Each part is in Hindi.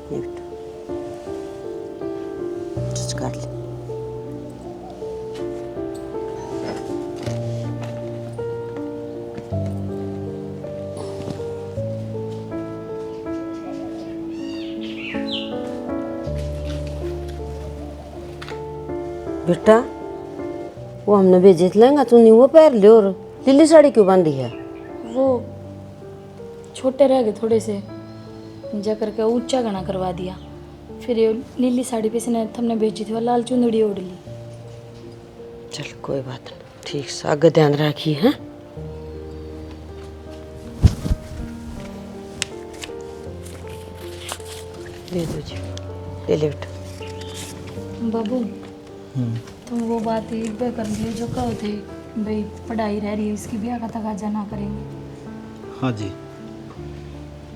ये बेटा कर ले। बेटा वो हमने भेजे थे लहंगा तूने वो पहन लियो और लीली साड़ी क्यों बांधी है? वो छोटे रह गए थोड़े से, जा करके ऊंचा घना करवा दिया। फिर ये नीली साड़ी पे से हमने भेजी थी, वो लाल चुंदड़ी ओढ़ ली। चल कोई बात नहीं, ठीक से आगे ध्यान रखिए। हैं दे दो जी, ले ले बेटा। बाबू तुम वो बात एक बार कर लिए जो कहो थे भाई पढ़ाई रह रही है, इसकी ब्याह का तकाजा ना करेंगे। हाँ जी,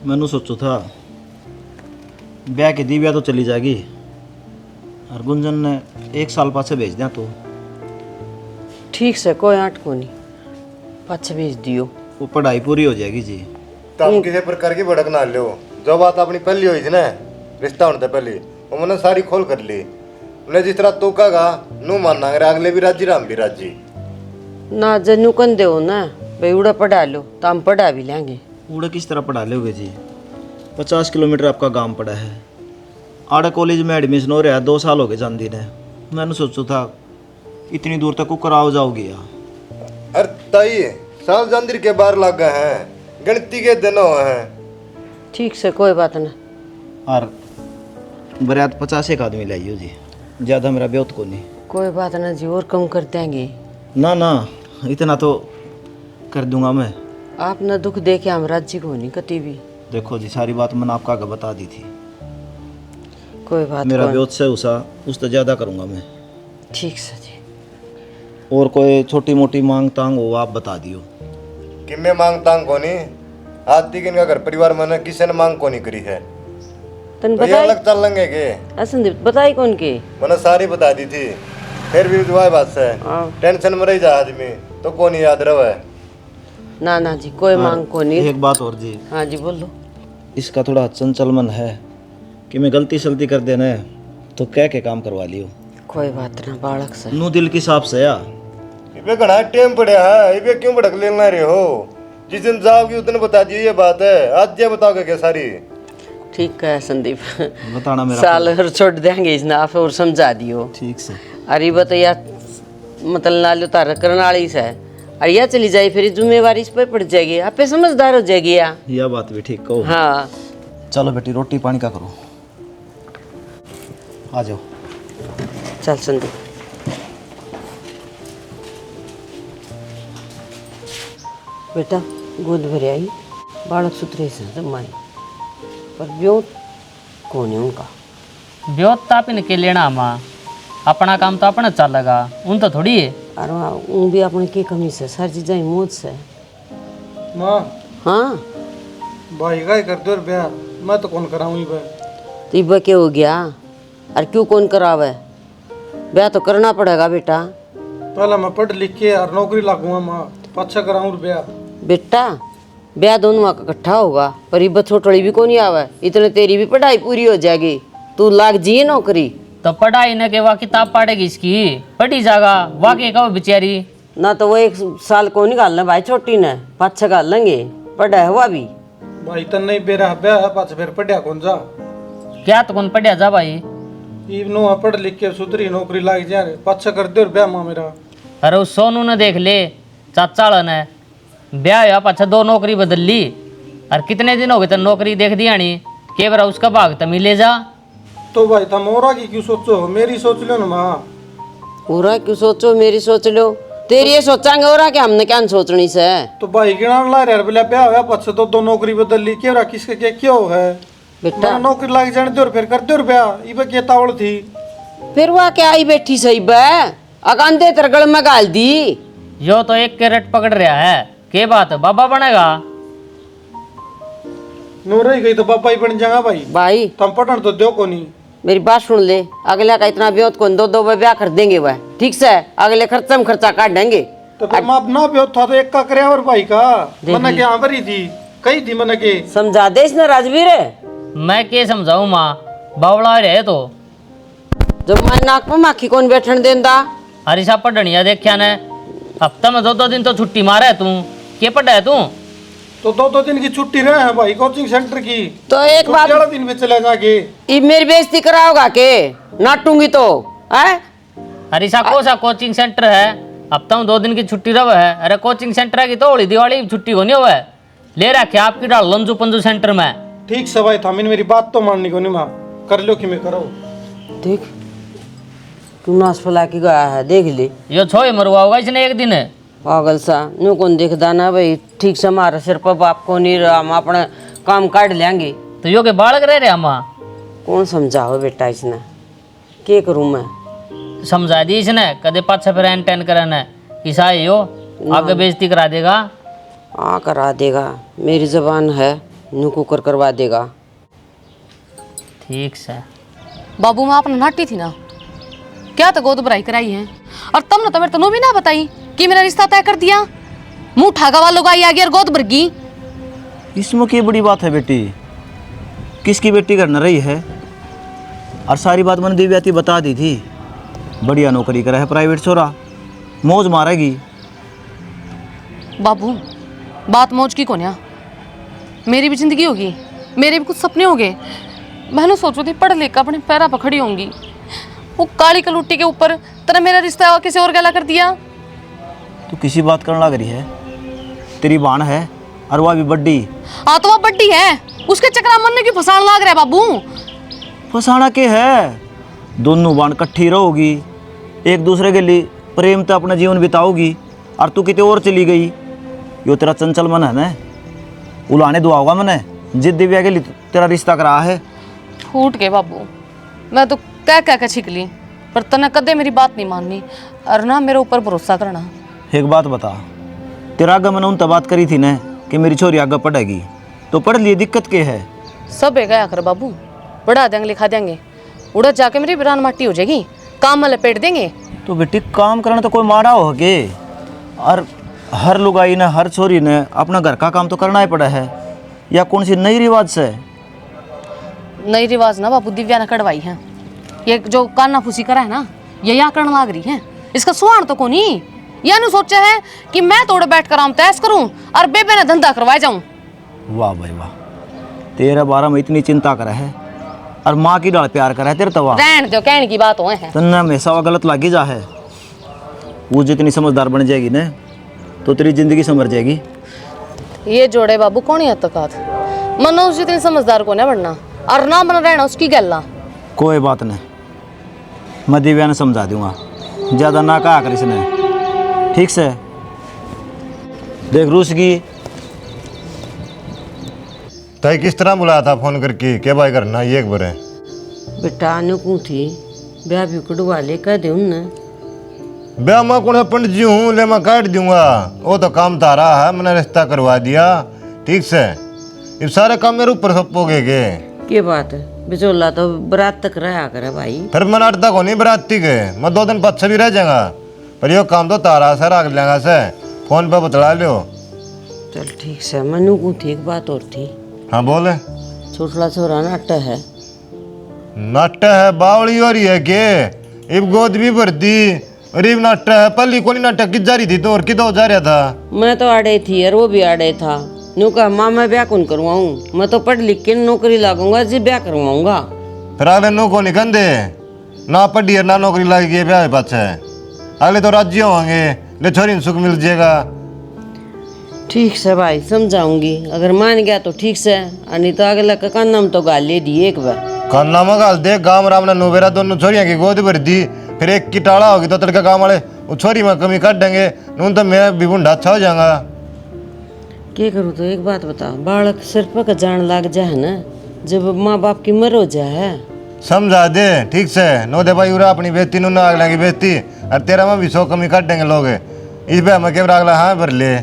मैंने सोचो था ब्याह की दी ब्याह तो चली जाएगी और गुंजन ने 1 साल पाछे भेज दिया तो ठीक से कोई आट को नहीं, पाछे भेज दियो। वो पढ़ाई पूरी हो जाएगी जी। तब किसी प्रकार की भड़क ना लो। जो बात अपनी पहली हुई थी ना रिश्ता होने से पहले, वो मैंने सारी खोल कर ली। उन्हें जिस तरह तो कहा नू मानना, अगर अगले भी राजी राम भी राजी ना जन्नू कन दे ना भाई उड़ा पढ़ा लो तो हम पढ़ा भी लेंगे। उड़े किस तरह पढ़ा लोगे जी? 50 किलोमीटर आपका गांव पड़ा है, आड़े कॉलेज में एडमिशन हो रहा है, 2 साल हो गए जानदी ने। मैंने सोचो था इतनी दूर तक कुकर आओ जाओगी यार। अरे ताई साल जंदीर के बाहर लग गए हैं, गणती के दिन हुए हैं। ठीक से कोई बात ना। और बरात 50 एक आदमी लाइयो जी, ज़्यादा मेरा ब्योत को नहीं। कोई बात ना जी, और कम कर देंगे। ना ना इतना तो कर दूंगा मैं। आप ना दुख दे के हम राज्य को नहीं कती भी। देखो जी सारी बात मैंने आपका आगे बता दी थी। कोई बात मेरा कोई। ब्योत से उस तो ज़्यादा करूंगा मैं। ठीक से जी। और कोई छोटी मोटी मांग तांग हो आप बता दियो। कि मैं मांग तांग को नहीं, आज तक इनका घर परिवार मैंने किसी ने मांग को नहीं करी है। तन तो ये बताई अलग चल लेंगे के असंदीप बताई कौन के? मैंने सारी बता दी थी, फिर भी दुआ बात से हाँ। टेंशन में रह जा आदमी तो कौन याद रहे। ना ना जी कोई मांग को नहीं। एक बात और जी, हाँ जी बोलो। इसका थोड़ा चंचल मन है कि मैं गलती सलती कर देना है तो कह के काम करवा लियो। कोई बात ना बालक से। नू दिल की साफ से या इबे घना टाइम पड़े है, इबे क्यों भड़क लेना रहे हो? जिस दिन जाओगी उस दिन बता दियो ये बात है, आज ये बताओगे क्या सारी? ठीक है संदीप, बताना मेरा साल और छोड़ देंगे इस नाफ और समझा दियो। ठीक से। अरे बताइए मतलब नालो तार करने वाली से अरे या चली जाए फिर जिम्मेवारी इस पर पड़ जाएगी, आप पे समझदार हो जाएगी या। यह बात भी ठीक कहो। हाँ चलो बेटी रोटी पानी का करो, आ जाओ। चल संदीप। बेटा गोद भर आई, बालक सुथरे से जमाई पर ब्योत कौन है उनका? ब्योत ताप इनके लेना माँ, अपना काम तो अपना चलेगा, उन तो थोड़ी है। अरे वो भी अपने की कमी से सारी चीज़ें मौज से। माँ हाँ भाई का ही कर दो ब्याह, मैं तो कौन कराऊंगी भाई। तो ये क्या हो गया? अरे क्यों कौन करावे? ब्याह तो करना पड़ेगा बेटा। पहले मैं पढ़ लिख के और नौकरी लगूंगा माँ, पाछा कराऊं ब्याह। बेटा ब्याह दोनों का इकट्ठा होगा पर ये छोटड़ी भी कौन आवे, इतने तेरी भी पढ़ाई पूरी हो जाएगी, तू लाग जी नौकरी। तो पढ़ाई न के वह किताब पढ़ेगी इसकी, पढ़ी जागा वाके कहो बेचारी। ना तो वो 1 साल को निकालना भाई छोटी ने, 5-6 गाल लेंगे पढ़ा हुआ भी। भाई तन नहीं बेरा ब्याह पाछ फिर पढ़िया कौन जा। क्या तो कौन पढ़िया जा भाई? नो पढ़ लिख के सुधरी नौकरी लाग जा, पाछा कर दो ब्याह माँ मेरा। अरे उस सोनू ने देख ले, चाचा ने ब्याह या पाछा 2 नौकरी बदल ली, और कितने दिन हो गए तो नौकरी देख दिया नी के बार उसका भाग तो मिले जा। तो भाई तुम और की क्यों सोचो, मेरी सोच लो ना माँ। पूरा क्यों सोचो, मेरी सोच लो, तेरी ये सोचांगे और क्या हमने क्या सोचनी से? तो भाई गिना ला रहे बोले ब्याह हुआ पाछा तो 2 नौकरी बदल ली, के किसके क्या क्यों है? बेटा नौकरी लाग जाने दो फिर कर दो ब्याह, ये क्या तावड़ थी? फिर वह क्या आई बैठी सही बे अकांते तरगड़ में गाल दी। यो तो एक कैरेट पकड़ रहा है, के बात बाबा बनेगा? नो रही गई तो पापा ही बन जाएगा भाई। भाई तुम पढ़न तो दो को नहीं। मेरी बात सुन ले, अगला का इतना ब्योत को 2-2 ब्याह कर देंगे वह, ठीक से अगले खर्चा में खर्चा काट देंगे। तो फिर माँ ना भी था तो एक का करे और भाई का मन के यहाँ भरी थी कही थी मन के। समझा दे इसने राजवीर, मैं के समझाऊं माँ, बावड़ा रहे तो जब मैं नाक में माखी कौन बैठन देंदा। हरीसा पढ़निया देखा ने, हफ्ता में 2-2 दिन तो छुट्टी मारा है तू, के पढ़ा है तू? तो 2-2 दिन की छुट्टी रहे हैं भाई कोचिंग सेंटर की। तो एक बात, 11 दिन में चले जाके ये मेरी बेइज्जती कराओगा के? नाटूंगी तो है। हरीसा को सा कोचिंग सेंटर है, हफ्ता में 2 दिन की छुट्टी रहा है। अरे कोचिंग सेंटर की तो होली दिवाली छुट्टी होनी हुआ है, ले रखे आपकी डाल लंजू पंजू सेंटर में। ठीक से भाई था, मेरी बात तो माननी को नहीं माँ, कर लो कि मैं करो। देख तू नाश फैला के गया है, देख ले। यो छोए मरवा होगा इसने एक दिन। पागल सा न्यू कौन देखदा ना भाई, ठीक से हमारे सिर पर बाप को नहीं रहा, हम अपने काम काट लेंगे। तो यो के बालक रह रहे माँ, कौन समझाओ बेटा इसने, के करूँ मैं? समझा दी इसने, कदे पाछा फिर एन टेन करन है ईसा यो आगे बेइज्जती करा देगा। हाँ करा देगा, मेरी जबान है, न्यू कुकर करवा देगा। ठीक से बाबू माँ अपना नाटी थी ना, क्या तो गोद भराई कराई है, और तब ना तो मेरे तनो भी ना बताई कि मेरा रिश्ता तय कर दिया। मुंह ठागा वालों का आ गया और गोद भर गई। इसमें क्या बड़ी बात है बेटी, किसकी बेटी कर न रही है? और सारी बात मैंने दिव्याती बता दी थी, बढ़िया नौकरी करा है प्राइवेट छोरा, मौज मारेगी। बाबू बात मौज की कोन्या, मेरी भी जिंदगी होगी, मेरे भी कुछ सपने होंगे। मैंने सोचो थी पढ़ लिख अपने पैरा पर खड़ी होंगी, वो काली कलूटी के ऊपर तेरा मेरा रिश्ता किसी और गला कर दिया। तू किसी बात करने लग रही है? तेरी बाण है और वह भी बड्डी। हाँ तो वह बड्डी है, उसके चक्कर मरने की फसाण लाग रहा है बाबू। फसाना के है, दोनों बाण इकट्ठी रहोगी, एक दूसरे के लिए प्रेम तो अपना जीवन बिताओगी, और तू कितने और चली गई। यो तेरा चंचल मन है ना, उलाने दुआ होगा मैंने, जिद दिव्या के लिए तेरा रिश्ता करा है। फूट के बाबू, मैं तो कह कह के छिक ली, पर तने कदे मेरी बात नहीं माननी, और ना मेरे ऊपर भरोसा करना। एक बात बता, तेरा आगे मैंने उन तब बात करी थी ना कि मेरी छोरी आगे पढ़ेगी, तो पढ़ लिए दिक्कत के है? सब है गया कर बाबू, पढ़ा देंगे लिखा देंगे, उड़द जाके मेरी बिरान माटी हो जाएगी, काम में लपेट देंगे। तो बेटी काम करना तो कोई मारा हो के, और हर लुगाई ने हर छोरी ने अपना घर का काम तो करना ही पड़ा है, या कौन सी नई रिवाज से? नई रिवाज ना बाबू दिव्या ने कड़वाई है, ये जो काना फूसी करा है ना, ये यहाँ करने लाग रही है, इसका सुहान तो कोनी। यह नहीं सोचा है कि मैं तोड़े बैठ कर आम तैस करूं और बेबे ने धंधा करवाए जाऊं। वाह भाई वाह, तेरे बारे में इतनी चिंता करे है, और माँ की डाल प्यार करे है तेरे तवा। रहन दो, कहने की बात हो है। तन्ने हमेशा वो गलत लागी जा है, वो जितनी समझदार बन जाएगी ना, तो तेरी जिंदगी संवर जाएगी। ये जोड़े बाबू कौन है तक मनो उस जितनी समझदार को ना बनना, और ना बन रहना उसकी गल्ला। कोई बात नहीं, मैं दिव्या ने समझा दूंगा, ज़्यादा ना कहा कर इसने, ठीक से? देख रूस की तय किस तरह बुलाया था फोन करके, क्या भाई करना ये एक बार है? बेटा न्यू कौन थी, ब्याह भी कड़वा ले कह दे उन्हें। ब्याह मैं कौन पंडित जी हूँ, ले मैं काट दूंगा, वो तो काम तारा है, मैंने रिश्ता करवा दिया, ठीक से? ये सारे काम मेरे ऊपर सपोगे के बात है, बिचौला तो बरात तक रहा करे भाई। फिर मैं अटता को नहीं बराती के, मैं 2 दिन पीछे भी रह जाऊंगा, पर यो काम तो तारा सर आग लेंगा से, फोन पे बतला लियो। चल ठीक से, मनु को थी एक बात और थी। हाँ बोले। छोटला छोरा नाटा है, नाटा है, बावड़ी हो रही है के, इब गोद भी भरती, और इब नाटा है, पहली कोनी नाटक की जा रही थी तो और किधर जा रहा था? मैं तो आड़े थी और वो भी आड़े था। न्यू कहा माँ मैं ब्याह कौन करवाऊँ, मैं तो पढ़ लिख के नौकरी लागूंगा जी ब्याह करवाऊंगा। फिर अगले नो को निकल दे, ना पढ़ी है ना नौकरी लगी ब्याह पाछे, अगले तो राज्य होंगे, ले छोरी सुख मिल जाएगा। ठीक से भाई समझाऊंगी, अगर मान गया तो ठीक से, नहीं तो अगला का कान तो गाल ले दिए एक बार। कान्ना में गाल दे, गाँव राम ने नोबेरा दोनों छोरियाँ की गोद भर दी, फिर एक की टाड़ा होगी तो तड़का गाँव वाले वो छोरी में कमी काट देंगे, नून तो मैं भी बुढ़ा अच्छा हो जाऊंगा। क्या करूँ तो एक बात बता, बालक सिर पर का जान लाग जाए ना, जब माँ बाप की मर हो जाए। समझा दे ठीक से, नो दे भाई उरा अपनी बेटी नून आग लगी बेटी, और तेरा में भी 100 कमी काट देंगे लोग, इस पे मैं केवल अगला हाँ भर ले।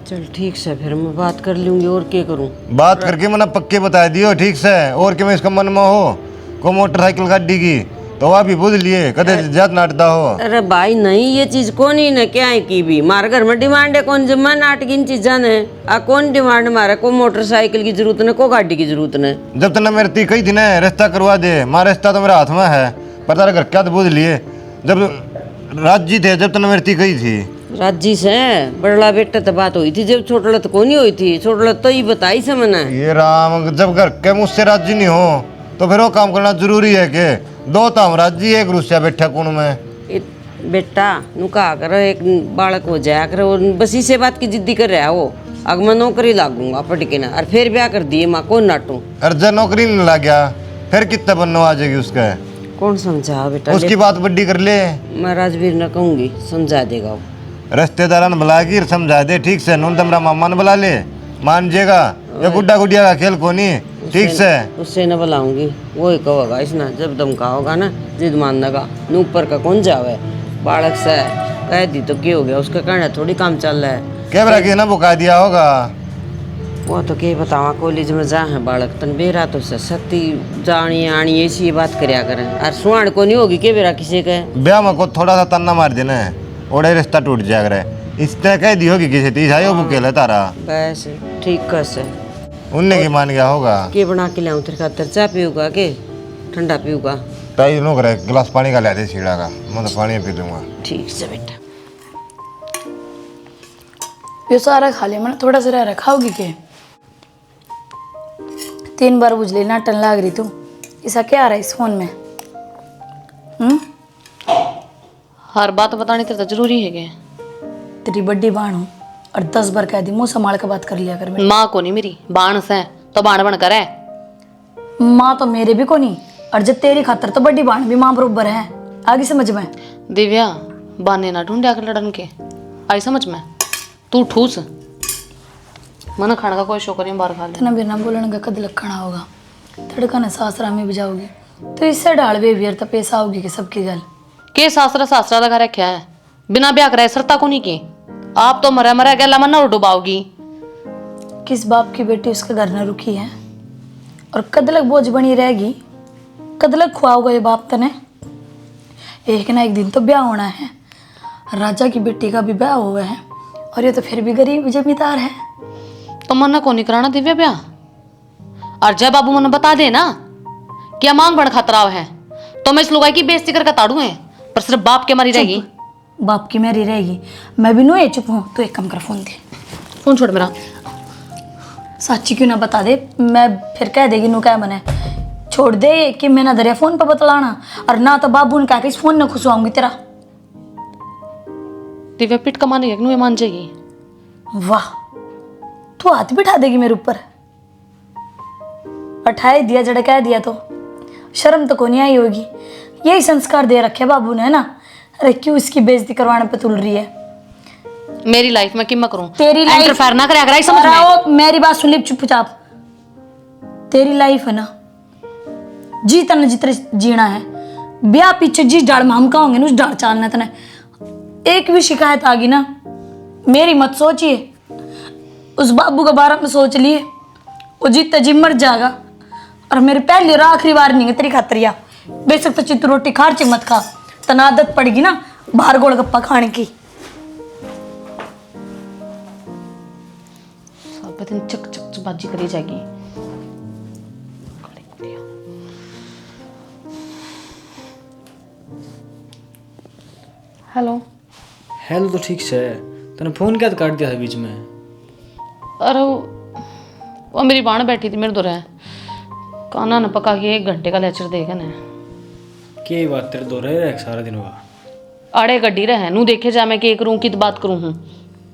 चल ठीक से, फिर मैं बात कर लूंगी, और क्या करूँ? बात करके मैंने पक्के बता दियो, ठीक से? और क्या मैं इसका मन में हो को मोटरसाइकिल गाड़ी की तो आप ही बुझ लिए कदे जात नाटता हो। अरे भाई नहीं, ये चीज कौन ही न क्या है की भी मारे घर में डिमांड है कौन जमा नाट की इन चीजा ने आ कौन डिमांड मारे को मोटरसाइकिल की जरूरत ने को गाड़ी की जरूरत ने। जब तक मेरे ती कही थी ना रिश्ता करवा दे, मारा रिश्ता तो मेरे हाथ में है, पर तारा घर क्या तो बुझ लिए। जब राजी थे जब तक मेरी ती कही थी। राजी से बड़ला बेटा तो बात हुई थी, जब छोटला तो कौन ही हुई थी, छोटला तो ही बताई से मैंने। ये राम, जब घर के मुझसे राजी नहीं हो तो फिर वो काम करना जरूरी है के? दो तो हम राजी, एक रुस्या बैठा कौन में। बेटा नु कहा कर एक बालक हो जाया कर, बस इसे बात की जिद्दी कर रहा है वो। अग मैं नौकरी लागूंगा पटके ना, और फिर ब्याह कर दिए माँ कौन नाटू। अरे जब नौकरी नहीं लग गया फिर कितना बनना आ जाएगी उसका? कौन समझा बेटा, उसकी बात बड्डी कर ले। मैं राजवीर न कहूंगी, समझा देगा वो। रिश्तेदार ने बुला के समझा दे ठीक से, नून तमरा मामा ने बुला ले, मान जाएगा। ये गुड्डा गुडिया का खेल को नहीं, ठीक से उससे न बुलाऊंगी, वो ही कहोगा इसना, जब दम कहोगा ना जिद मान लगा नू ऊपर का कौन जावे। बालक से कह दी तो क्या हो गया, उसका कहना थोड़ी काम चल रहा है। कैमरा के ना बुका दिया होगा। वो तो क्या बतावा, कॉलेज में जा है बालक तन बेरा तो से सती जानी आनी ऐसी बात करया करें, और सुहान को नहीं होगी के बेरा किसी के ब्याह में को थोड़ा सा तन्ना मार देना है, ओड़े रिश्ता टूट जाएगा। इसने कह दी होगी किसी तीस आयो बुके ले तारा, बस ठीक कैसे उनने की मान गया होगा। के बना के लाऊं तेरे खातर, चाय पीऊगा के ठंडा पीऊगा? टाइम नो करे, गिलास पानी का ले दे सीढ़ा का, मैं तो पानी पी लूंगा। ठीक से बेटा। यो सारा खा ले, मैंने थोड़ा सा रह रखा होगी के 3 बार बुझ ली नाटन लाग रही तू, ऐसा क्या आ रहा है इस फोन में? हर बात बतानी तेरे तो जरूरी है के? तेरी बड्डी बाण हूँ और 10 बार कह दी, मुंह संभाल के बात कर लिया कर। माँ को नहीं मेरी बाण से तो बाण बन कर है। माँ तो मेरे भी को नहीं, और जब तेरी खातर तो बड्डी बाण भी माँ बरोबर है। आगे समझ में? दिव्या बाने ना ढूंढा कर लड़न के, आई समझ में? तू ठूस मन खाने का कोई शौक नहीं, बाहर खा ले। इतना बिना बोलने का कद लखना होगा, तड़का ने सासरा में बजाओगी तो इससे डाल बेवियर तो पैसा होगी कि सबकी गल के सासरा सासरा लगा रखा है, बिना ब्याह कराए सरता को नहीं की। आप तो मरा मरा गया मन और डुबाओगी। किस बाप की बेटी उसके घर न रुकी है, और कदलक बोझ बनी रहेगी, कदलक खुआओगे ये बाप तने। एक ना एक दिन तो ब्याह होना है, राजा की बेटी का भी ब्याह हुआ है, और ये तो फिर भी गरीब जमींदार है। तो मन को नहीं कराना दिव्या ब्याह, और जब बाबू मन बता दे ना क्या मांग बन खतराव है, तो मैं इस लुगाई की बेइज्जती करके ताड़ू है, पर सिर्फ बाप के मारी रहेगी। बाप की मेरी रहेगी, मैं भी नो चुप हूँ। तो एक कम कर, फोन दे। फोन छोड़ मेरा। साची क्यों ना बता दे, मैं फिर कह देगी नु क्या बने। छोड़ दे कि मैं ना दरिया फोन पर बतलाना, और ना तो बाबू ने कहा कि इस फोन न खुशवाऊंगी तेरा। दिव्या पिट कमाने के मान जाएगी। वाह, तू हाथ बिठा देगी मेरे ऊपर। अठाए दिया जड़ कह दिया तो शर्म तो को नहीं आई होगी। यही संस्कार दे रखे बाबू ने, है ना? अरे क्यों इसकी बेइज्जती करवाने पे तुल रही है? मेरी लाइफ में किम करूं? तेरी लाइफ इंटरफेयर ना करे अगर समझ में। मेरी बात सुन ले चुपचाप। तेरी लाइफ है ना, जीता न जितने जीना है, ब्याह पीछे जिस डाल में हम कहोगे ना उस डाल चालना तने। एक भी शिकायत आ गई ना, मेरी मत सोचिए, उस बाबू के बारे में सोच लिए, वो जीता जी मर जाएगा। और मेरी पहली और आखिरी बार नहीं है तेरी खातरिया। बेशक तो चित्त रोटी खार मत खा, तना आदत पड़ेगी ना बाहर गोलगप्पा खाने की। सब दिन चक चक बाजी करी जाएगी। हेलो हेलो तो ठीक से तने फोन क्या काट दिया था बीच में? अरे वो मेरी बाण बैठी थी मेरे दो रहे काना न पका के 1 घंटे का लेक्चर देखे न। के बात तेरे दो रहे सारा दिन हुआ? अड़े गड्डी रहे नू देखे जा मैं के करूँ की बात करूँ हूँ,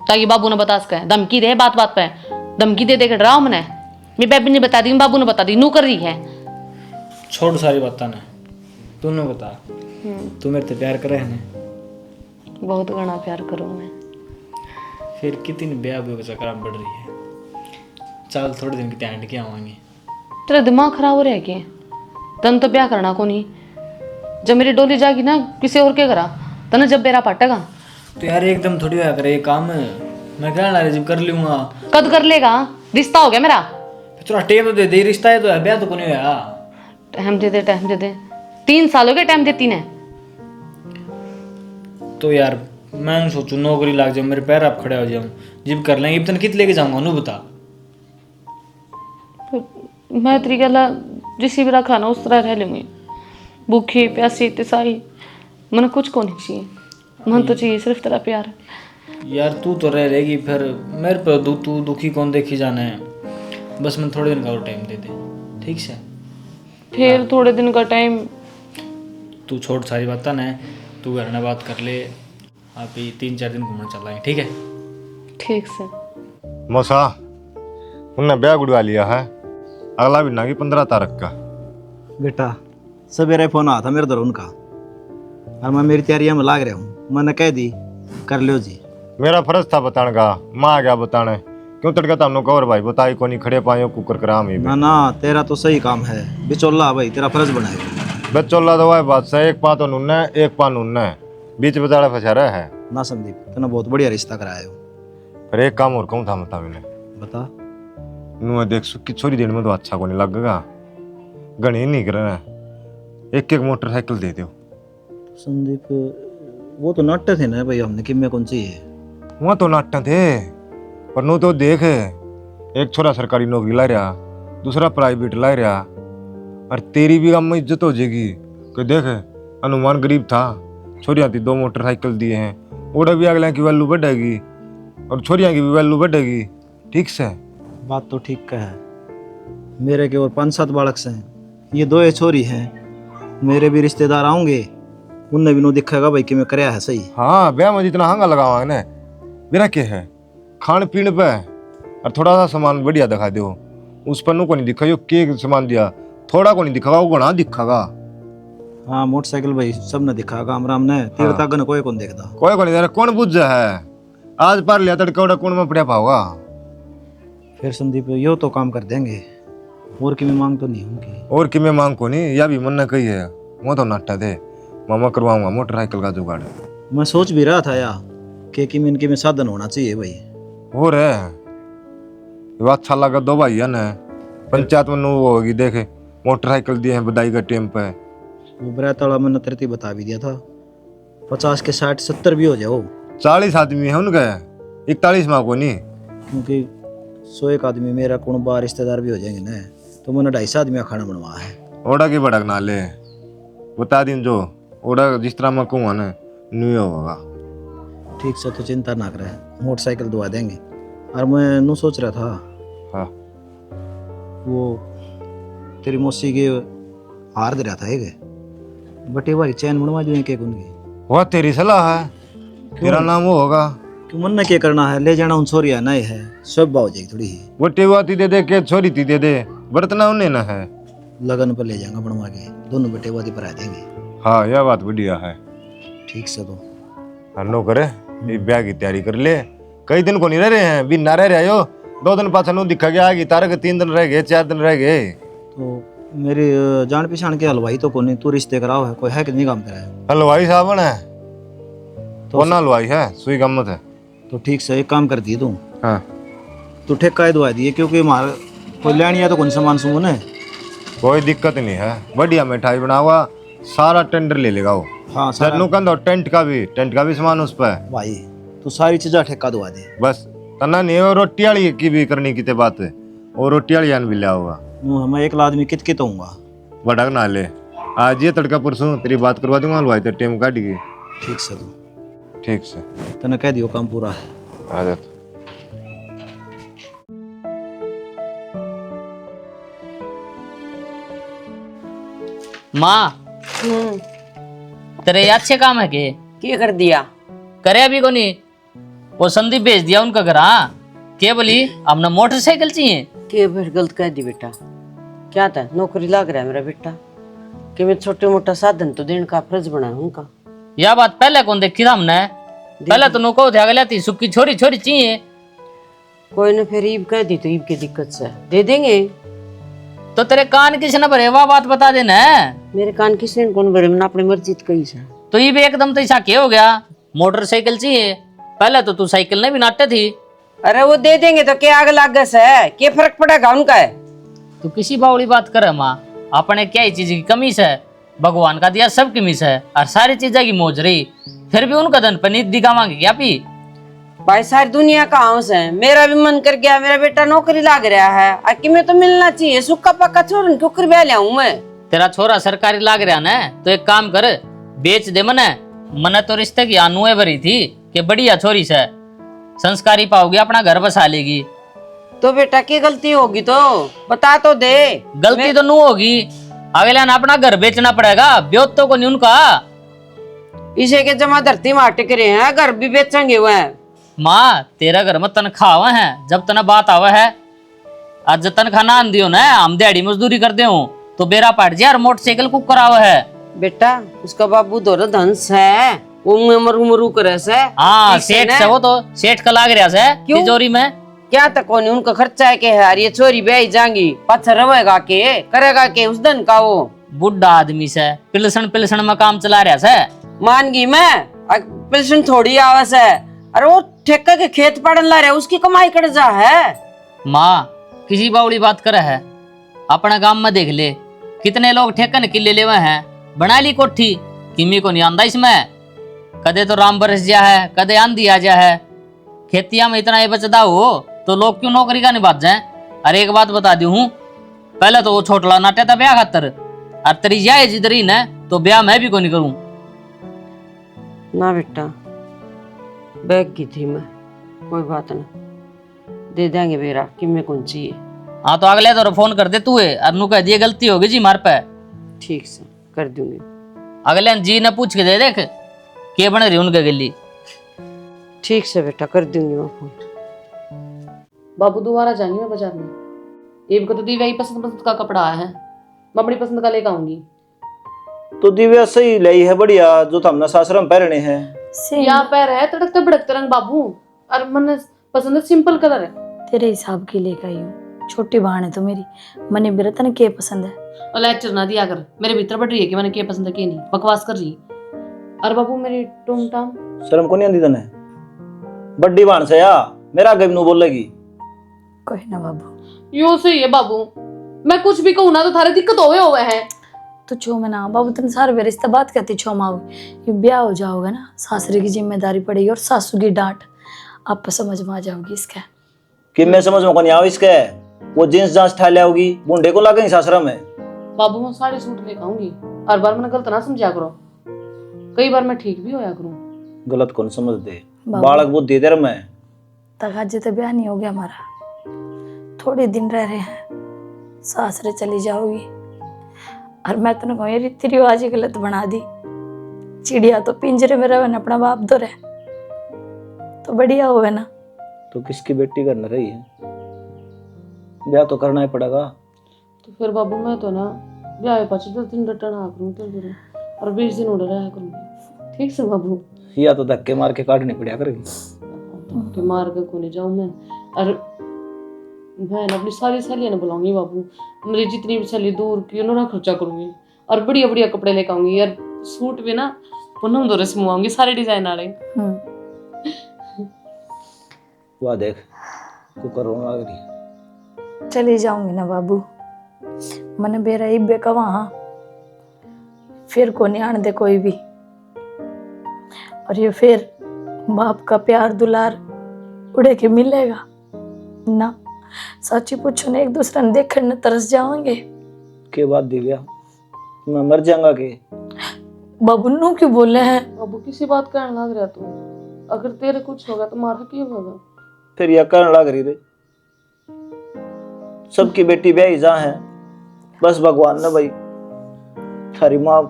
ताकि बाबू ने बता सके। धमकी दे बात बात पे, धमकी दे के डराओ मैंने। मेरी बेबी ने बता दी, बाबू ने बता दी, नू कर रही है। छोड़ सारी बातें ने, तू न बता। तू मेरे से प्यार करे है? बहुत घना प्यार करूँ मैं। फिर कितनी ब्याह के चक्कर बढ़ रही है। चल थोड़े दिन की ध्यान के आवाएंगे। तेरा दिमाग खराब हो रहा है क्या? तन तो ब्याह करना को नहीं, जब मेरी डोली जाएगी ना किसी और के करा तने जब बेरा पाटेगा। तो यार एकदम थोड़ी होया करे ये काम, मैं कहना रहा जब कर लूंगा। कद कर लेगा? रिश्ता हो गया मेरा। थोड़ा टाइम तो दे दे, रिश्ता है तो ब्याह तो को नहीं होया। टाइम दे दे, टाइम दे दे। 3 साल हो गए टाइम देती ने। तो यार मैं सोचूं नौकरी लग जाए, मेरे पैर आप खड़े हो जाऊं, जिब कर लेंगे इतने कित लेके जाऊंगा नू बता। मैं तेरी गला जिसी भी रखा ना उस तरह रह लूंगी, भूखी प्यासी तिसाई, मन कुछ को नहीं चाहिए, मन तो चाहिए सिर्फ तेरा प्यार। यार तू तो रह रहेगी, फिर मेरे पे तू दुखी कौन देखी जाना है। बस मैं थोड़े दिन का और टाइम दे दे, ठीक से। फिर थोड़े दिन का टाइम। तू छोड़ सारी बात ना, तू घर में बात कर ले, आप ही 3-4 दिन घूमने चल आए, ठीक है। ठीक से। मौसा उनने ब्याह गुड़वा लिया है, अगला महीना की 15 तारीख का। बेटा सवेरे फोन आया था मेरे दर उनका, और मैं मेरी तैयारियां में लाग रहा हूँ। मैंने कह दी कर लो जी। मेरा फर्ज था बताने का, माँ आ गया बताने, क्यों तड़का तुमने कवर भाई बताई को नहीं खड़े पाए कुकर कराम ही ना ना तेरा तो सही काम है, बिचौला भाई तेरा फर्ज बनाएगा। बच्चोल्ला तो वह बात से एक पा तो नुन्ना है, एक पा नुन्ना है, बीच बचाड़ा फंसा रहा है। ना संदीप तूने बहुत बढ़िया रिश्ता कराया हो। पर एक काम और कहूँ था मता मैंने बता। नु देख सुखी छोरी देने में तो अच्छा को नहीं लगेगा, गणी नहीं करना, एक मोटरसाइकिल दे दो। संदीप वो तो नाट्य थे ना भाई, हमने किम्मे कौन सी है। वहाँ तो नाट्य थे, पर नु तो देख एक छोरा सरकारी नौकरी ला रहा, दूसरा प्राइवेट ला रहा, और तेरी भी गाँव में इज्जत हो जाएगी कि देख अनुमान गरीब था, छोरियाँ थी 2 मोटरसाइकिल दिए हैं, ओड़ा भी अगले की वैल्यू बढ़ेगी और छोरियाँ की भी वैल्यू बढ़ेगी, ठीक से। बात तो ठीक का है, मेरे के और 5-7 बालक हैं, ये 2 छोरी हैं, मेरे भी रिश्तेदार आऊंगे, उनने भी नो दिखेगा भाई कि मैं करया है सही। हाँ ब्याह में जितना हंगा लगावा है ना, मेरा क्या है खान पीने पे, और थोड़ा सा सामान बढ़िया दिखा दो, उस पर नु को नहीं दिखा, यो के सामान दिया थोड़ा को नहीं दिखागा, वो गुणा दिखागा। हाँ मोटरसाइकिल भाई सब ने दिखागा, राम ने तेरे हाँ। तक कोई कौन देखता। कोई को नहीं दे रहा, कौन बुझ है, आज पार लिया तड़का उड़ा कौन में पड़िया पाओगा। फिर संदीप यो तो काम कर देंगे, और की मैं मांग तो नहीं उनकी। और कि मैं मांग को नहीं, या भी मन ने कही है, वो तो नाटा दे, मामा करवाऊंगा मोटरसाइकिल का जुगाड़। मैं सोच भी रहा था यार कि में इनके में साधन होना चाहिए भाई। और है ये अच्छा लगा, 2 भाई है ना, पंचायत में नु होगी, देखे मोटरसाइकिल दिए हैं बधाई का टाइम पे। वो बरात वाला मैंने तरती बता भी दिया था, 50 के 60-70 भी हो जाओ, 40 आदमी है उनके, 41 माँ को नहीं, क्योंकि 101 आदमी मेरा कौन बार रिश्तेदार भी हो जाएंगे ना, तो मैंने 250 आदमी का खाना बनवा है। ओड़ा की भड़क ना ले, बता दिन जो ओड़ा जिस तरह मैं कहूँगा ना न्यू होगा। ठीक से तो चिंता ना करे, मोटरसाइकिल दुआ देंगे। और मैं नू सोच रहा था, हाँ वो तेरी मौसी के हार दे रहा था एक बटे भाई चैन बनवा दूँ एक उनकी। वह तेरी सलाह है, तेरा नाम वो होगा। क्यों मन ने क्या करना है, ले जाना उन छोरिया नहीं है, सब हो जाएगी थोड़ी ही। वो टेवाती दे दे के छोरी ती दे दे, बरतना उन्हें ना है। लगन पर ले जाएंगे बनवा के, दोनों बेटे वादी पर आ देंगे। हाँ यह बात बढ़िया है। ठीक से तो नो करे ये ब्याह की तैयारी कर ले, कई दिन को नहीं रह रहे हैं, बिन ना रह रहे हो, 2 दिन पाछा नु दिखा गया आगे तारे के 3 दिन रह गए, 4 दिन रह गए। तो मेरी जान पहचान के हलवाई तो कोई नहीं, तू रिश्ते कराओ है कोई है कि नहीं काम तेरा है? हलवाई साहब है तो वो ना हलवाई है, सुई गम्मत है। तो ठीक से एक काम कर दी तू, हाँ तू ठेका दुआ दिए, क्योंकि हमारा कोई लेनिया तो कौन सामान सुमन है। कोई दिक्कत नहीं है, बढ़िया मिठाई बनावा, सारा टेंडर ले लेगा वो। हाँ सर नु कहंदो टेंट का भी सामान उस पर भाई तू सारी चीज़ा ठेका दुआ दे। बस तना नहीं और रोटी वाली की भी करनी की बात है, और रोटी वाली भी लिया होगा। मैं एक आदमी कित होऊंगा, भड़क ना ले, आज ये तड़का परसों तेरी बात करवा दूंगा हलवाई तेरे टेम काट गई। ठीक से तू ठीक से तने कह दियो काम पूरा है। आ जा। माँ तेरे अच्छे काम है के कर दिया? करे अभी को नहीं, वो संदीप भेज दिया उनका घर। हाँ के बोली हमने मोटरसाइकिल चाहिए। के फिर गलत कह दी बेटा, क्या था नौकरी लग रहा है मेरा बेटा, कि मैं छोटे मोटा साधन तो देने का फर्ज बना है उनका। यह बात पहले कौन देखी था हमने, पहले तो नको थे अगले थी सुखी छोरी छोरी चाहिए। कोई ने फिर ईब कह दी तो ईब की दिक्कत से दे देंगे। तो तेरे कान किसने भरे वह बात बता देना है। मेरे कान किसने कौन भरे, मैंने अपनी मर्जी कही से। तो ये भी एकदम तो ऐसा क्या हो गया, मोटरसाइकिल चाहिए, पहले तो तू साइकिल ने भी नाटे थी। अरे वो दे देंगे तो क्या आग लागस है, क्या फर्क पड़ेगा उनका है। तू किसी बावड़ी बात करे माँ, अपने क्या ही चीज की कमी से भगवान का दिया सबकी मिस है और सारी चीजें की मौज रही, फिर भी उनका धन पनीत दिखावांगे क्या पी? भाई सारी दुनिया का हौस है, मेरा भी मन कर गया, मेरा बेटा नौकरी लाग रहा है, आखिर में तो मिलना चाहिए, सुक्का पक्का छोड़ क्यों ब्याह लियाऊं मैं। तेरा छोरा सरकारी लाग रहा ना, तो एक काम कर, बेच दे मने तो रिश्ते की आनुए भरी थी कि बढ़िया छोरी से संस्कारी पाओगी, अपना घर बसा लेगी। तो बेटा की गलती होगी तो बता तो दे। गलती तो नू होगी, अगले ना अपना घर बेचना पड़ेगा, ब्योत तो को नहीं उनका। इसे के जमा धरती में टिक रहे हैं, घर भी बेचेंगे वह। माँ तेरा घर में तनख्वाह आवा है, जब तना बात आवा है, आज तनख्वाह ना दियो ना, हम दिहाड़ी मजदूरी कर दे तो बेरा पाट जा, मोटरसाइकिल कुक करावा है। बेटा उसका बाबू दोनों धंस है, वो मरू करे से। हाँ सेठ से, वो तो सेठ का लाग रहा से तिजोरी में। क्या तक नहीं उनका खर्चा है के यार, ये छोरी ब्याही जाएंगी, पत्थर रवेगा के करेगा के उस दिन का वो बुढ़ा आदमी से पिलसन में काम चला रहा से। मान गई मैं, पिलसन थोड़ी आवस है, अरे वो ठेका के खेत पड़न ला रहा है, उसकी कमाई कर जा है। माँ किसी बावड़ी बात करे है, अपना गांव में देख ले कितने लोग ठेकन किले लेवे हैं, बना ली कोठी, किमी को नहीं आंदा इसमें, कदे तो राम बरस जा है, कदे आंधी आ जा है, खेतिया में इतना ये बचदा हो तो लोग क्यों नौकरी का निभात जाए। अरे एक बात बता दी हूँ, पहले तो वो छोटला नाटे था ब्याह खातर, और तेरी जाए जिधर ही न तो ब्याह मैं भी को नहीं करूँ ना। बेटा बैग की थी मैं, कोई बात ना, दे देंगे बेरा कि मैं कौन चाहिए। हाँ तो अगले तो फोन कर दे तू है, और नु कह दिए गलती होगी जी मार पे। ठीक से कर दूंगी। अगले जी ने पूछ के दे देख के बन रही उनके गली। ठीक से बेटा कर दूंगी मैं फोन। बाबू दोबारा जाएंगे मैं बाजार में, एब को तो दिव्या ही पसंद पसंद का कपड़ा आया है, मैं अपनी पसंद का लेकर आऊंगी। तो दिव्या सही लाई है बढ़िया, जो तो हमने सासरम पहनने हैं। यहाँ पैर है तड़कते भड़कते रंग बाबू, और मन पसंद है सिंपल कलर है। तेरे हिसाब की लेकर आई हूँ, छोटी बहन है तो मेरी, मने बिरतन के पसंद है। और लेक्चर ना दिया कर, मेरे भीतर बढ़ रही है कि मैंने क्या पसंद है क्या नहीं, बकवास कर रही। और बाबू मेरी टूम टाम शर्म को नहीं आती तने, बड्डी बाण से या मेरा आगे भी नु बोलेगी। कोई ना बाबू, यो सही है बाबू, मैं कुछ भी कहूँ ना तो थारे दिक्कत होवे है। तो छो में ना बाबू, तुम सारे बेर रिश्ता बात करती छो माओ, ये ब्याह हो जाओगे ना, सासरे की जिम्मेदारी पड़ेगी और सासू की डांट, आप समझ में आ जाओगी इसका। कि मैं समझ में नहीं आओ इसके, वो जींस जांच ठा लियाओगी, बुंडे को लागेंगे सासरम में। बाबू मैं साड़ी सूट लेकर आऊंगी, हर बार मैंने गलत ना समझा करो, कई बार मैं ठीक भी होया करूँ। गलत कौन समझ दे, बालक बुद्धि देर में तक आज तो ब्याह नहीं हो गया हमारा, थोड़े दिन रह रहे हैं, सासरे चली जाओगी। और मैं तो कहूँ ये रीति रिवाज ही गलत बना दी, चिड़िया तो पिंजरे में रहे, अपना बाप दो रहे तो बढ़िया हो ना। तो किसकी बेटी करना रही है, ब्याह तो करना ही पड़ेगा। तो फिर बाबू मैं तो ना ब्याह पाछे 10 दिन रिटर्न आ करूँ तो और 20 दिन उड़ रहा करूँगी। ठीक से बाबू, या तो धक्के मार के काटनी पड़ा करेगी। धक्के मार के को नहीं जाऊँ मैं, और मैं अपनी सारी सहेलियां ने बुलाऊंगी बाबू, मेरी जितनी भी सहेली दूर की उन्होंने खर्चा करूंगी, और बढ़िया बढ़िया कपड़े लेकर आऊंगी यार, सूट भी ना पूनम दो से मुआऊंगी, सारे डिजाइन आ रहे। वाह देख कुकर रोने लग रही। चली जाऊंगी ना बाबू, मैंने बेरा इब्बे का वहां फिर को नहीं आने दे कोई भी, और ये फिर बाप का प्यार दुलार उड़े के मिलेगा ना। सच्ची पूछो ना, एक दूसरे ने देखने न तरस जाओगे के बाद दिव्या मैं मर जाऊंगा के। बाबू नू क्यों बोले हैं? बाबू किसी बात कहने लग रहा तू, अगर तेरे कुछ होगा तो मारा क्यों होगा? फिर यह करने लग रही रे, सबकी बेटी ब्याही जा है, बस भगवान ने भाई थारी माँ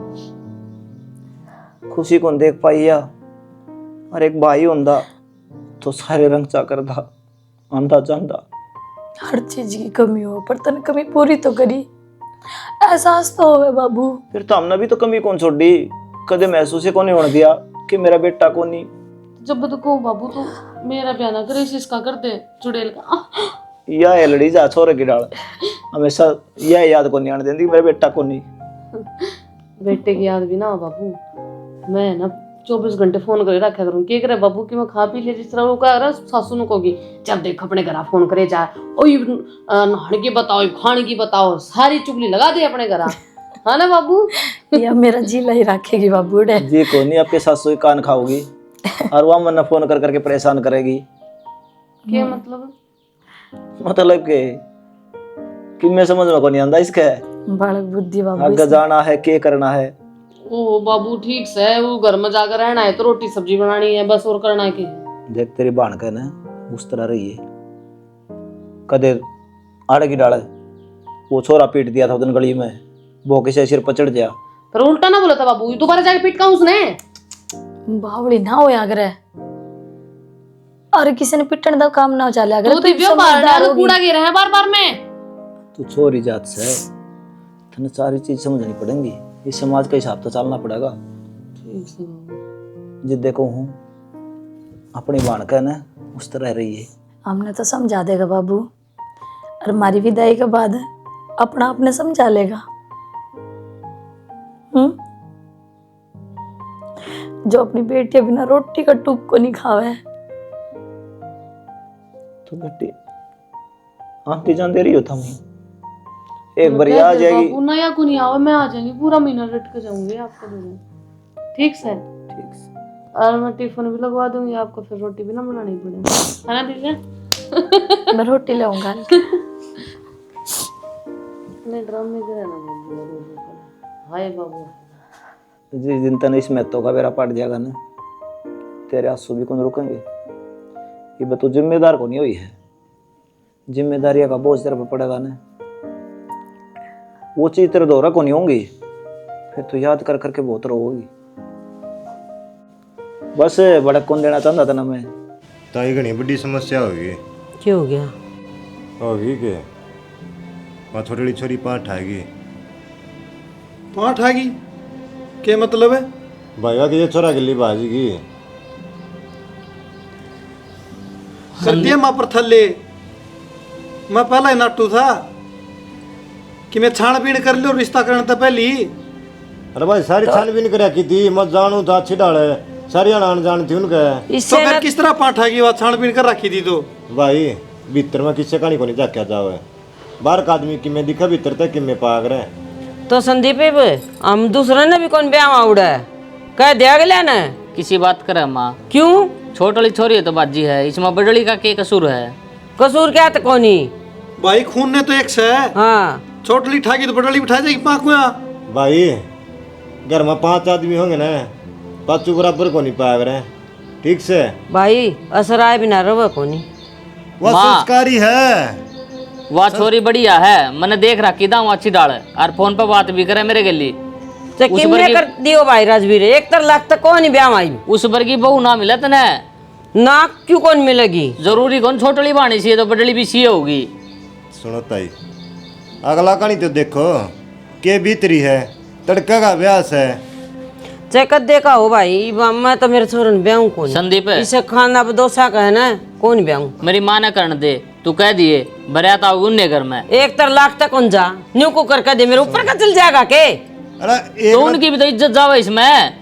खुशी को देख पाई या, और एक भाई होंदा तो सारे रंग चाकर था आंधा चांदा। हर चीज की कमी हो पर तन कमी पूरी तो करी, एहसास तो होवे बाबू। फिर तो हमने भी तो कमी कौन छोड़ी, कदे महसूस ही कौन नहीं होने दिया कि मेरा बेटा को नहीं। जब तो कहूँ बाबू तो मेरा ब्याह ना करे, इसका कर दे चुड़ैल का। या लड़ी जा छोरे की डाल, हमेशा यह याद को नहीं आने देती मेरे बेटा को नहीं। बेटे की याद भी ना हो बाबू, मैं ना 24 घंटे फोन करे रखा करूँ। क्या करे बाबू कि मैं खा पी ले, जिस तरह वो कह रहा सासू ने कहोगी जब देख अपने घर फोन करे जा, नहाने की बताओ खाने की बताओ, सारी चुगली लगा दे अपने घर। हाँ ना बाबू। या मेरा जी लाई रखेगी बाबू डे। जी को नहीं, आपके सासू ही कान खाओगी और वह मन फोन कर करके परेशान करेगी। क्या मतलब? मतलब कि मैं समझ में को नहीं आंदा इसके। बालक बुद्धि बाबू आगे जाना है, के करना है। ओ बाबू ठीक से, वो घर में जाकर रहना है तो रोटी सब्जी बनानी है बस, और करना है कि। देख तेरी बाण का ना उस तरह रही है, कदे आड़े की डाले वो छोरा पीट दिया था उधर गली में, वो किसी सिर पर चढ़ गया। पर उल्टा ना बोला था बाबू, ये दोबारा जाके पीट का उसने। बावली ना हो अगर अरे किसी ने पिटने का काम ना हो चले अगर तो दिव्यो बाहर कूड़ा गिरा है बार बार में। तू छोरी जात से तने सारी चीज समझनी पड़ेंगी, इस समाज का हिसाब तो चलना पड़ेगा। ठीक से बाबू। जिद देखो हूँ अपनी बाण का ना उस तरह रही है। हमने तो समझा देगा बाबू, और हमारी विदाई के बाद अपना आपने समझा लेगा। जो अपनी बेटी बिना रोटी का टुक को नहीं खावे। तो बेटी आंटी जान दे रही हो तुम, एक बार आ जाएगी। बाबू नया को नहीं आवा, मैं आ जाएंगी, पूरा महीना रट के जाऊंगी आपका दूंगा। ठीक से? ठीक से। और मैं टिफिन भी लगवा दूंगी आपको, फिर रोटी भी ना बनानी पड़ेगी, है ना दिव्या? मैं रोटी लाऊंगा। नहीं ड्रम में गिरा ना बाबू। हाय बाबू। जिस दिन तने इस मैथों का बेरा पड़ जाएगा ना, तेरे आंसू भी कौन रुकेंगे। ये बतो जिम्मेदार को नहीं हुई है, जिम्मेदारियां का बोझ तेरे पर पड़ेगा ना, वो चीज तेरे दोहरा को नहीं होंगी, फिर तू याद कर करके बहुत रोगी। बस भड़क कौन देना चाहता था ना मैं। ताई घनी बड़ी समस्या होगी। क्या हो गया? होगी के वहाँ छोटी छोरी पाँच आएगी। पाँच आएगी क्या मतलब है? भाईवा की ये छोरा गिल्ली बाजीगी। कर दिया माँ पर थल्ले। मैं पहला ही नाटू था कि मैं छानबीन कर लियो रिश्ता करने तो पहली। अरे भाई सारी छानबीन कर रखी थी, मत जानू था अच्छी डाले सारी अनान जान थी उनके। तो इससे फिर ना- किस तरह पाँच आएगी बात छानबीन कर रखी थी तो? भाई भीतर में किससे कहानी को नहीं जाके जाओ, बाहर का आदमी कि मैं दिखा भीतर तक कि मैं पाग रहे। तो संदीप हम दूसरे ने भी कौन ब्याह आवड़ा है, कह दिया गया ना। किसी बात करे माँ, क्यों? छोट वाली छोरी है तो बाजी है, इसमें बड़ली का के कसूर है? कसूर क्या तो कोनी। भाई खून ने तो एक से है, हाँ छोटली ठाकी तो बड़ली बिठा जाएगी पाँख में। भाई घर में पांच आदमी होंगे ना, पाँचों बराबर को नहीं पाग रहे। ठीक से भाई असर आए बिना रवा कोनी। वह माँ। संस्कारी है। वह छोरी बढ़िया है, मैंने देख रखी था अच्छी डाल और फोन पर बात भी करे मेरे गली। तो उस किमने वर्गी- कर दियो भाई राजवीर, एक तर लाख तक कौन ब्याह आई उस बर की बहू ना मिलत न, ना क्यों कौन मिलेगी। जरूरी कौन छोटली बाणी सी तो बड़ली भी सी होगी। सुनो ताई, अगला कहानी तो देखो के भीतरी है, तड़का का अभ्यास है। चेकत देखा हो भाई, मैं तो मेरे छोरन ब्याह कौन संदीप इसे खाना बदोसा का है ना, कौन ब्याह। मेरी माँ ने करने दे, तू कह दिए बरियात आओगे उन्ने घर में। एक तर लाख तक कौन जा, न्यू को करके दे, मेरे ऊपर का चल जाएगा के। अरे एक तो उनकी भी तो इज्जत जाओ इसमें।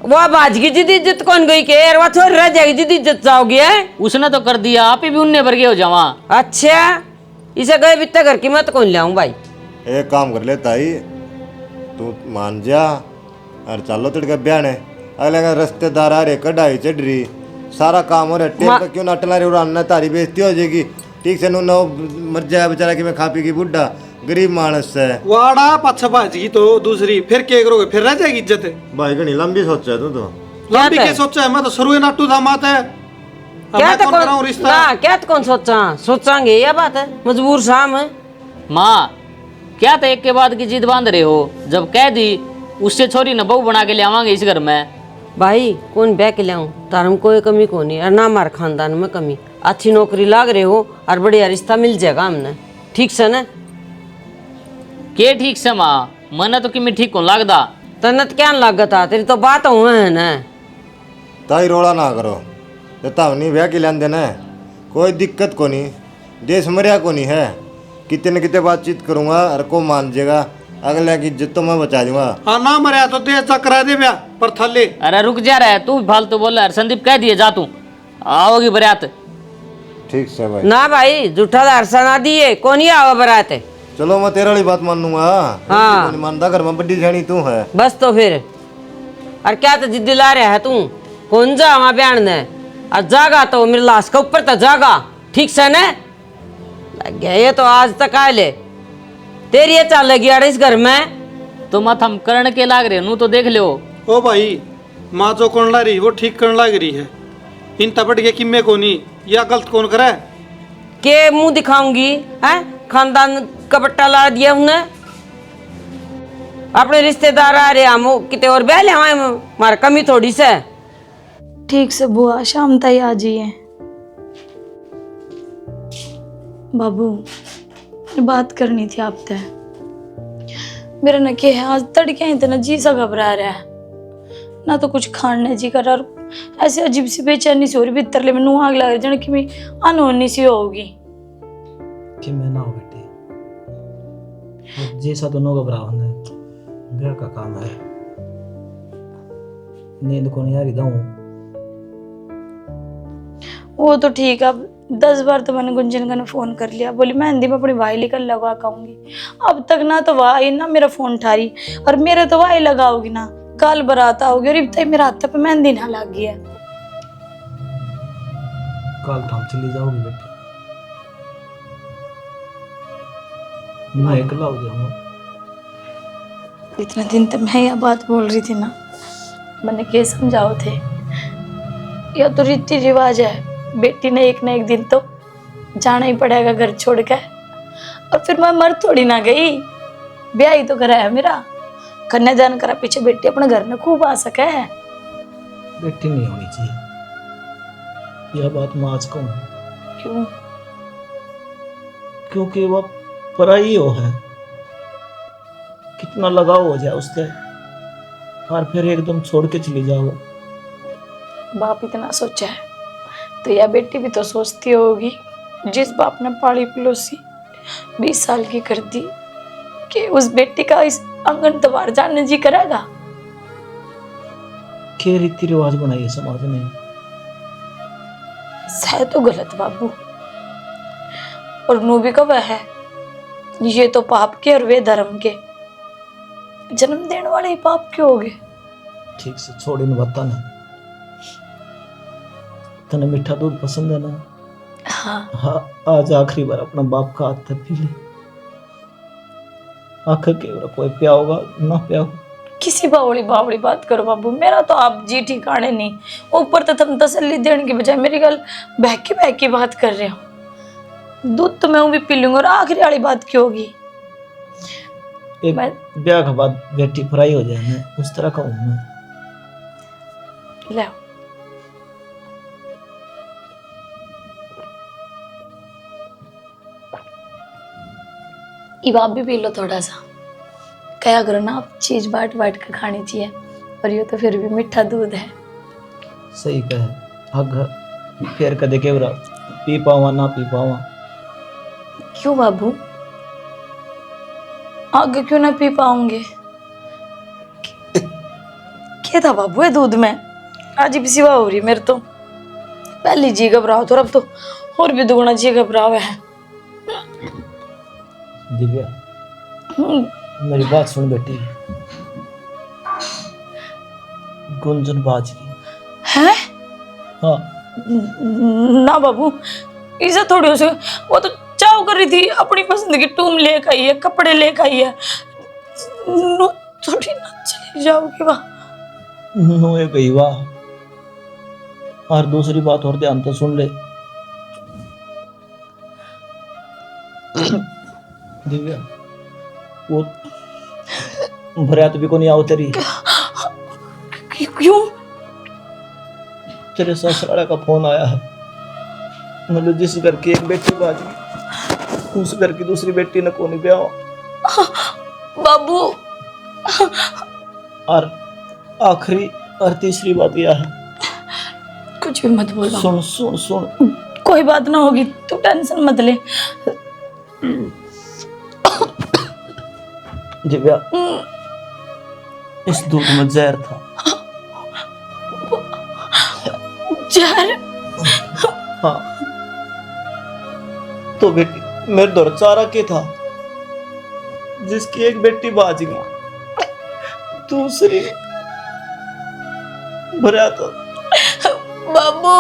वह बाज की जिद इज्जत कौन गई के, और वह छोड़ रह जाएगी जिद इज्जत जाओगी है। उसने तो कर दिया, आप ही भी उन्ने भर के हो जावा। अच्छा इसे गए बित्ता घर की मत कौन लाऊं भाई। एक काम कर ले ताई, तू मान जा और चलो तड़का ब्याने। अगले का रिश्तेदार आ रहे, कढ़ाई चढ़ रही, सारा काम हो रहा, टेम पे क्यों नाटला रे उड़ाना, तारी बेइज्जती हो जाएगी। ठीक से नो मर जाए बेचारा कि मैं खा पी की बुढ़ा गरीब मानस है। वाड़ा पाछा भाजगी तो दूसरी फिर क्या करोगे, फिर रह जाएगी इज्जत। भाई घनी लंबी सोचा है तू तो। लंबी क्या के सोचा है, मैं तो शुरू नाटू था मात है। अब क्या मैं तो कौन कराऊं रिश्ता? ना क्या तो कौन सोचांगे, यह बात है मजबूर शाम है। माँ क्या तो एक के बाद की जिद बांध रहे हो, जब कह दी उससे छोरी न बहू बना के ले आवांगे इस घर में। भाई कौन ब्याह के लाऊं, तारम कोई कमी को नहीं, और ना हमारे खानदान में कमी। अच्छी नौकरी लाग रहे हो और बढ़िया रिश्ता मिल जाएगा हमने, ठीक से ना। के ठीक से माँ, मन तो कि मैं ठीक कौन लागदा। तनत क्या लागता, तेरी तो बात हुआ है ना। ताई रोड़ा ना करो, तो तावनी ब्याह के लेन देना है, कोई दिक्कत को नहीं, देश मरिया को नहीं है। कितने न कितने बातचीत करूंगा और को मान जाएगा, अगले की इज्जत तो मैं बचा दूंगा। हाँ ना मरिया तो दे चकरा दे ब्याह पर थल्ले। अरे रुक जा रहा है तू, भी फालतू बोल रहा है। संदीप कह दिए जा तू, आओगी बरियात। ठीक से भाई। ना भाई झूठा दारसा ना दिए, कौन ही आवा बरात है। चलो मैं तेरा वाली बात मान लूंगा। हाँ। नहीं मानता, घर में बड्डी जानी तू है। बस तो फिर और क्या तो जिद्दी ला रहा है तू? कौन जा वहां बयान ने और जागा तो मेरे लाश के ऊपर तो जागा ठीक से ने लग गया। ये तो आज तक आए ले तेरी ये चाल लगी यार इस घर में। तो मत हम करण के लाग रहे नू तो देख लो। ओ भाई माँ जो कौन ला रही वो ठीक करने लग रही है। इन तपट के किम्मे को नहीं या गलत कौन करे के मुंह दिखाऊंगी हैं? खानदान का पट्टा ला दिया उन्हें। अपने रिश्तेदार आ रहे हम कितने और बहले हमारे कमी थोड़ी से। ठीक से बुआ शाम तक आ जाइए। बाबू बात करनी थी आपसे। मेरा न क्या है आज तड़के इतना जी सा घबरा रहा है ना तो कुछ खाने जी कर और ऐसी अजीब सी बेचैनी सी हो रही भीतर ले मैनू आग लग रही जाने कि मैं अनहोनी सी होगी। कि मैं ना हो बेटी जैसा तो नो घबराओ ने ब्याह का काम है। नींद को नहीं आ रही दाऊं। वो तो ठीक है। अब 10 बार तो मैंने गुंजन का फोन कर लिया। बोली मेहंदी में अपनी भाई लेकर लगा आऊंगी। अब तक ना तो वाई ना मेरा फोन ठारी और मेरे तो वाई लगाओगी ना कल बारात आओगी और अब तक मेरा हाथ पे मेहंदी ना लग गई है। कल तो हम चली जाओगी बेटी। मैं अकेला हो जाऊंगा। इतने दिन तक मैं यह बात बोल रही थी ना मैंने क्या समझाओ थे। यह तो रीति रिवाज है। बेटी ने एक ना एक दिन तो जाना ही पड़ेगा घर छोड़कर। और फिर मैं मर थोड़ी ना गई। ब्याह ही तो करा है मेरा। कन्यादान करा पीछे बेटी अपने घर में खूब आ सके है। बेटी नहीं होनी चाहिए यह बात मैं आज कहूँ। क्यों? क्योंकि वह पराई हो है। कितना लगाव हो जाए उससे और फिर एकदम छोड़ के चली जाओ। बाप इतना सोचा है तो यह बेटी भी तो सोचती होगी। जिस बाप ने पाली पलोसी 20 साल की कर दी कि उस बेटी का इस आंगन द्वार जाने जी करेगा। क्या रीति रिवाज बनाइए समाज ने। सह तो गलत बाबू। और नू भी कब है ये तो पाप के और वे धर्म के। जन्म देने वाले ही पाप के हो गए। ठीक से छोड़ इन बता ना। तने मीठा दूध पसंद है ना? हाँ आज आखिरी बार अपना बाप का हाथ पी ले। आखिर के कोई प्या होगा ना प्या हो। किसी बावड़ी बावड़ी बात करो बाबू। मेरा तो आप जी ठिकाने नहीं। ऊपर तो तुम तसल्ली देने के बजाय मेरी गल बहकी बात कर रहे हो। दूध तो मैं भी पी लूंगा और आखिरी वाली बात क्यों होगी? एक ब्याह के बाद बेटी फ्राई हो जाए ना उस तरह का हूं मैं। ले ये आप भी पी लो थोड़ा सा। क्या करो ना आप चीज बाट के खानी चाहिए। और ये तो फिर भी मीठा दूध है। सही कहे अग फिर कदे के पी पावा ना पी पावा। क्यों बाबू? आगे क्यों ना पी पाऊंगे? क्या था बाबू ये दूध में? आज भी सिवा हो रही मेरे तो। पहली जी घबराओ तो अब तो और भी दुगना जी घबराव है। दिव्या मेरी बात सुन बेटी। गुंजन बाज की है? हाँ ना बाबू इसे थोड़ी हो सके। वो तो चाव कर रही थी अपनी पसंद की टूम लेकर आई है कपड़े लेकर आई है। नो थोड़ी ना चली जाओगी वाह। नोए गई वाह। और दूसरी बात और ध्यान तो सुन ले दिव्या। वो भरियात भी को नहीं आओ तेरी। क्यों? तेरे ससुराल का फोन आया है। मतलब जिस घर की एक बेटी बाजी उस घर की दूसरी बेटी ने को नहीं ब्याह। बाबू और आखिरी और तीसरी बात यह है। कुछ भी मत बोलो। सुन सुन सुन कोई बात ना होगी तू टेंशन मत ले। दिव्या इस दूध में जहर था। जहर? हाँ तो बेटी मेरे दौर चारा के था जिसकी एक बेटी बाज गई, दूसरी भरा तो बाबू